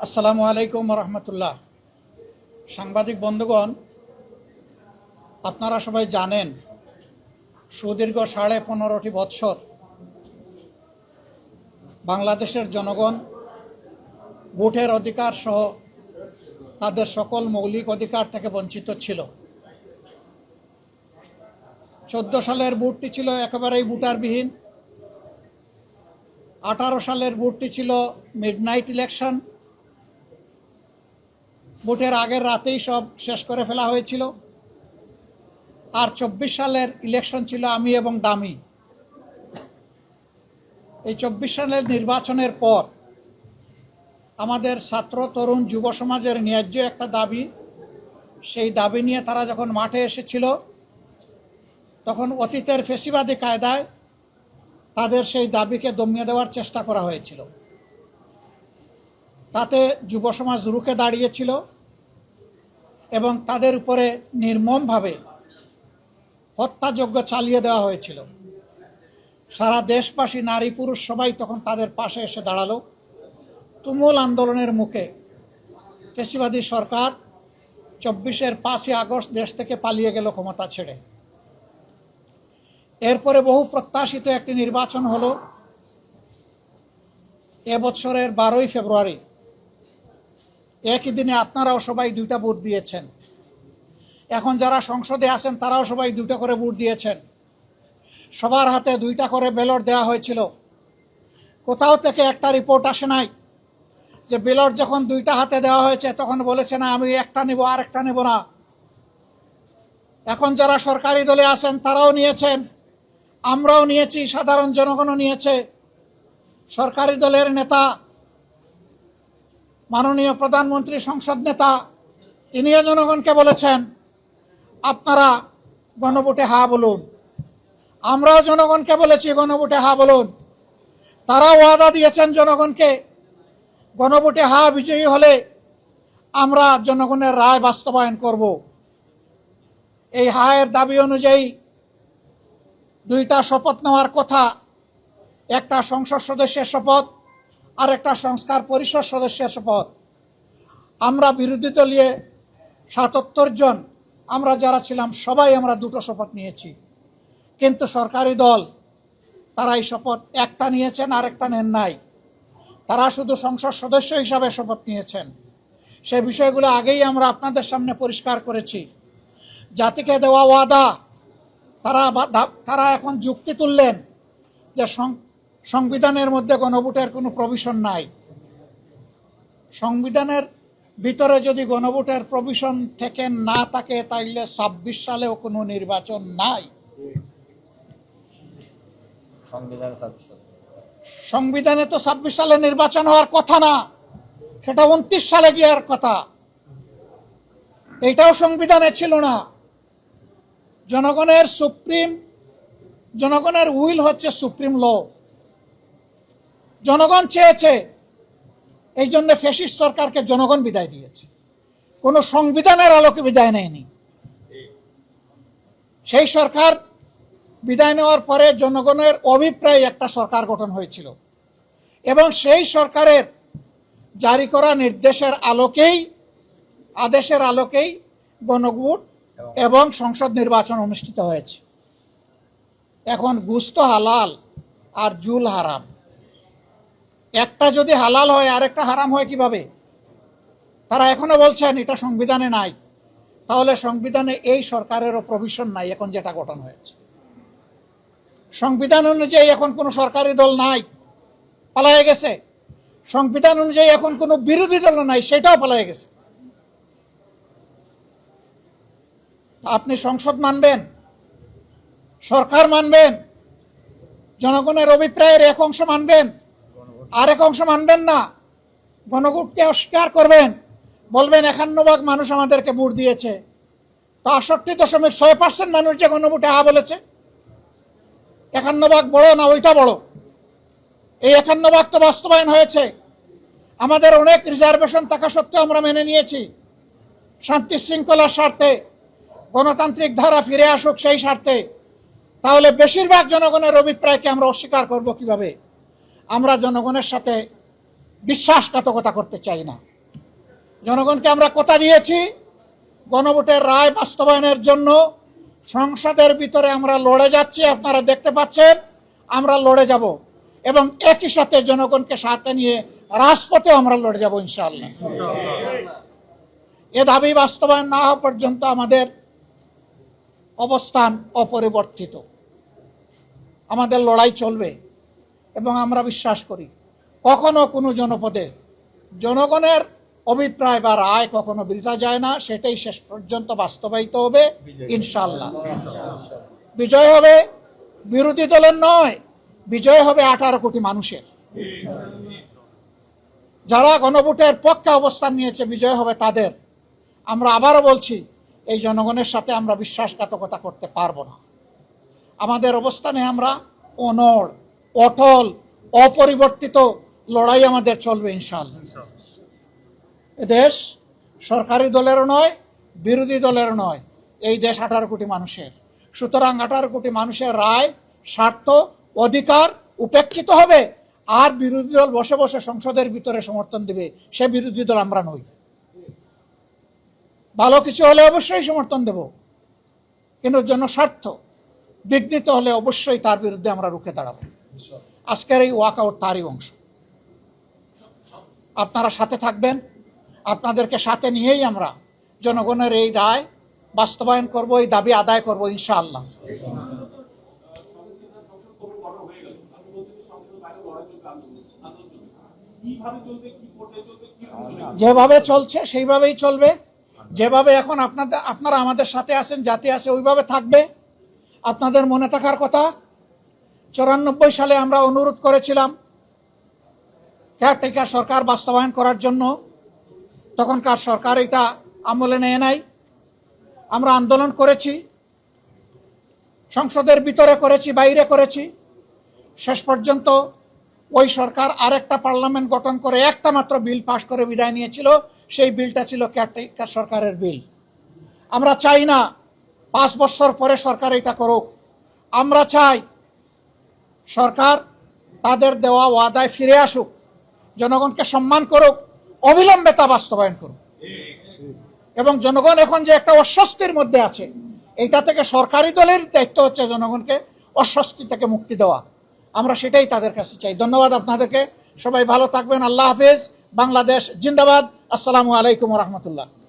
আসসালামু আলাইকুম রহমতুল্লাহ। সাংবাদিক বন্ধুগণ, আপনারা সবাই জানেন সুদীর্ঘ 15.5 বৎসর বাংলাদেশের জনগণ ভোটের অধিকার সহ তাদের সকল মৌলিক অধিকার থেকে বঞ্চিত ছিল। 14 সালের ভোটটি ছিল একেবারেই ভোটারবিহীন। 18 সালের ভোটটি ছিল মিডনাইট ইলেকশন। ভোটের আগের রাতেই সব শেষ করে ফেলা হয়েছিল। আর 24 সালের ইলেকশন ছিল আমি এবং দামি। এই 24 সালের নির্বাচনের পর আমাদের ছাত্র তরুণ যুব সমাজের ন্যায্য একটা দাবি, সেই দাবি নিয়ে তারা যখন মাঠে এসেছিল তখন অতীতের ফেসিবাদী কায়দায় তাদের সেই দাবিকে দমিয়ে দেওয়ার চেষ্টা করা হয়েছিল। তাতে যুব সমাজ রুখে দাঁড়িয়েছিল এবং তাদের উপরে নির্মমভাবে হত্যাযজ্ঞ চালিয়ে দেওয়া হয়েছিল। সারা দেশবাসী, নারী পুরুষ সবাই তখন তাদের পাশে এসে দাঁড়ালো। তুমুল আন্দোলনের মুখে ফেসিবাদী সরকার 24-এর 5ই আগস্ট দেশ থেকে পালিয়ে গেল ক্ষমতা ছেড়ে। এরপরে বহু প্রত্যাশিত একটি নির্বাচন হলো এবছরের 12ই ফেব্রুয়ারি। একই দিনে আপনারাও সবাই 2টা ভোট দিয়েছেন। এখন যারা সংসদে আছেন তারাও সবাই 2টা করে ভোট দিয়েছেন। সবার হাতে 2টা করে ব্যালট দেওয়া হয়েছিল। কোথাও থেকে একটা রিপোর্ট আসে নাই যে ব্যালট যখন 2টা হাতে দেওয়া হয়েছে তখন বলেছে না আমি একটা নেব আর একটা নেব না। এখন যারা সরকারি দলে আছেন তারাও নিয়েছেন, আমরাও নিয়েছি, সাধারণ জনগণও নিয়েছে। সরকারি দলের নেতা, মাননীয় প্রধানমন্ত্রী, সংসদ নেতা, তিনিও জনগণকে বলেছেন আপনারা গণভোটে হা বলুন। আমরাও জনগণকে বলেছি গণভোটে হা বলুন। তারাও ওয়াদা দিয়েছেন জনগণকে গণভোটে হা বিজয়ী হলে আমরা জনগণের রায় বাস্তবায়ন করব। এই হায়ের দাবি অনুযায়ী 2টা শপথ নেওয়ার কথা, একটা সংসদ সদস্যের শপথ আর একটা সংস্কার পরিষদ সদস্যের শপথ। আমরা বিরোধী দলীয় 77 জন আমরা যারা ছিলাম সবাই আমরা 2টো শপথ নিয়েছি, কিন্তু সরকারি দল তারা এই শপথ একটা নিয়েছেন আর একটা নেন নাই। তারা শুধু সংসদ সদস্য হিসাবে শপথ নিয়েছেন। সেই বিষয়গুলো আগেই আমরা আপনাদের সামনে পরিষ্কার করেছি। জাতিকে দেওয়া ওয়াদা তারা এখন যুক্তি তুললেন যে সংবিধানের মধ্যে গণভোটের কোনো প্রভিশন নাই। সংবিধানের ভিতরে যদি গণভোটের প্রভিশন থেকে না থাকে তাইলে 26 সালেও কোনো নির্বাচন নাই। সংবিধানে তো 26 সালে নির্বাচন হওয়ার কথা না, সেটা 29 সালে গিয়ার কথা। এটাও সংবিধানে ছিল না। জনগণের উইল হচ্ছে সুপ্রিম ল। জনগণ চেয়েছে, এই জন্য ফ্যাসিস্ট সরকারকে জনগণ বিদায় দিয়েছে, কোনো সংবিধানের আলোকে বিদায় নেয়নি। সেই সরকার বিদায় নেওয়ার পরে জনগণের অভিপ্রায়ে একটা সরকার গঠন হয়েছিল এবং সেই সরকারের জারি করা আদেশের আলোকেই গণভোট এবং সংসদ নির্বাচন অনুষ্ঠিত হয়েছে। এখন গুস্ত হালাল আর জুল হারাম। একটা যদি হালাল হয় আরেকটা হারাম হয় কিভাবে? তারা এখনো বলছেন এটা সংবিধানে নাই। তাহলে সংবিধানে এই সরকারেরও প্রভিশন নাই এখন যেটা গঠন হয়েছে। সংবিধান অনুযায়ী এখন কোনো সরকারি দল নাই, পালায়ে গেছে। সংবিধান অনুযায়ী এখন কোনো বিরোধী দল নাই, সেটাও পালায়ে গেছে। আপনি সংসদ মানবেন, সরকার মানবেন, জনগণের অভিপ্রায়ের এক অংশ মানবেন, আরেক অংশ মানবেন না। গণভোটকে অস্বীকার করবেন, বলবেন 51% মানুষ আমাদেরকে ভোট দিয়েছে। তো 68.6% মানুষ যে গণভোটে হা বলেছে, 51% বড় না ওইটা বড়? এই 51% তো বাস্তবায়ন হয়েছে। আমাদের অনেক রিজার্ভেশন থাকা সত্ত্বেও আমরা মেনে নিয়েছি, শান্তি শৃঙ্খলার স্বার্থে, গণতান্ত্রিক ধারা ফিরে আসুক সেই স্বার্থে। তাহলে বেশিরভাগ জনগণের অভিপ্রায়কে আমরা অস্বীকার করব কিভাবে? আমরা জনগণের সাথে বিশ্বাসঘাতকতা করতে চাই না। জনগণকে আমরা কথা দিয়েছি গণভোটের রায় বাস্তবায়নের জন্য সংসদের ভিতরে আমরা লড়ে যাচ্ছি। আপনারা দেখতে পাচ্ছেন আমরা লড়ে যাব এবং একই সাথে জনগণকে সাথে নিয়ে রাজপথে আমরা লড়ে যাব ইনশাআল্লাহ। এ দাবি বাস্তবায়ন না হওয়া পর্যন্ত আমাদের অবস্থান অপরিবর্তিত, আমাদের লড়াই চলবে এবং আমরা বিশ্বাস করি কখনো কোনো জনপদে জনগণের অভিপ্রায় বা রায় কখনো বৃথা যায় না, সেটাই শেষ পর্যন্ত বাস্তবায়িত হবে ইনশাআল্লাহ। বিজয় হবে বিরোধী দলের নয়, বিজয় হবে 18 কোটি মানুষের। যারা গণভোটের পক্ষে অবস্থান নিয়েছে বিজয় হবে তাদের। আমরা আবারও বলছি, এই জনগণের সাথে আমরা বিশ্বাসঘাতকতা করতে পারবো না। আমাদের অবস্থানে আমরা অনড়, অটল, অপরিবর্তিত লড়াই আমাদের চলবে ইনশাআল্লাহ। এ দেশ সরকারি দলেরও নয়, বিরোধী দলেরও নয়, এই দেশ 18 কোটি মানুষের। সুতরাং 18 কোটি মানুষের রায়, স্বার্থ, অধিকার উপেক্ষিত হবে আর বিরোধী দল বসে বসে সংসদের ভিতরে সমর্থন দেবে, সে বিরোধী দল আমরা নই। ভালো কিছু হলে অবশ্যই সমর্থন দেব, কিন্তু জনস্বার্থ বিঘ্নিত হলে অবশ্যই তার বিরুদ্ধে আমরা রুখে দাঁড়াবো। আজকের এই ওয়াকআউট তারই অংশ। আপনারা সাথে থাকবেন, আপনাদেরকে সাথে নিয়েই আমরা জনগণের এই রায় বাস্তবায়ন করব, এই দাবি আদায় করব ইনশাআল্লাহ। যেভাবে চলছে সেইভাবেই চলবে, যেভাবে এখন আপনারা আমাদের সাথে আছেন, জাতি আছে, ওইভাবে থাকবে। আপনাদের মনে থাকার কথা 94 সালে আমরা অনুরোধ করেছিলাম কেয়ারটেকার সরকার বাস্তবায়ন করার জন্য, তখনকার সরকার এটা আমলে নেয় নাই। আমরা আন্দোলন করেছি, সংসদের ভিতরে করেছি, বাইরে করেছি। শেষ পর্যন্ত ওই সরকার আরেকটা পার্লামেন্ট গঠন করে একটা মাত্র বিল পাশ করে বিদায় নিয়েছিল। সেই বিলটা ছিল কেয়ারটেকার সরকারের বিল। আমরা চাই না 5 বছর পরে সরকার এটা করুক। আমরা চাই সরকার তাদের দেওয়া ওয়াদায় ফিরে আসুক, জনগণকে সম্মান করুক, অবিলম্বে তা বাস্তবায়ন করুক। এবং জনগণ এখন যে একটা অস্বস্তির মধ্যে আছে, এইটা থেকে সরকারি দলের দায়িত্ব হচ্ছে জনগণকে অস্বস্তি থেকে মুক্তি দেওয়া। আমরা সেটাই তাদের কাছে চাই। ধন্যবাদ আপনাদেরকে। সবাই ভালো থাকবেন। আল্লাহ হাফেজ। বাংলাদেশ জিন্দাবাদ। আসসালামু আলাইকুম ওয়া রাহমাতুল্লাহ।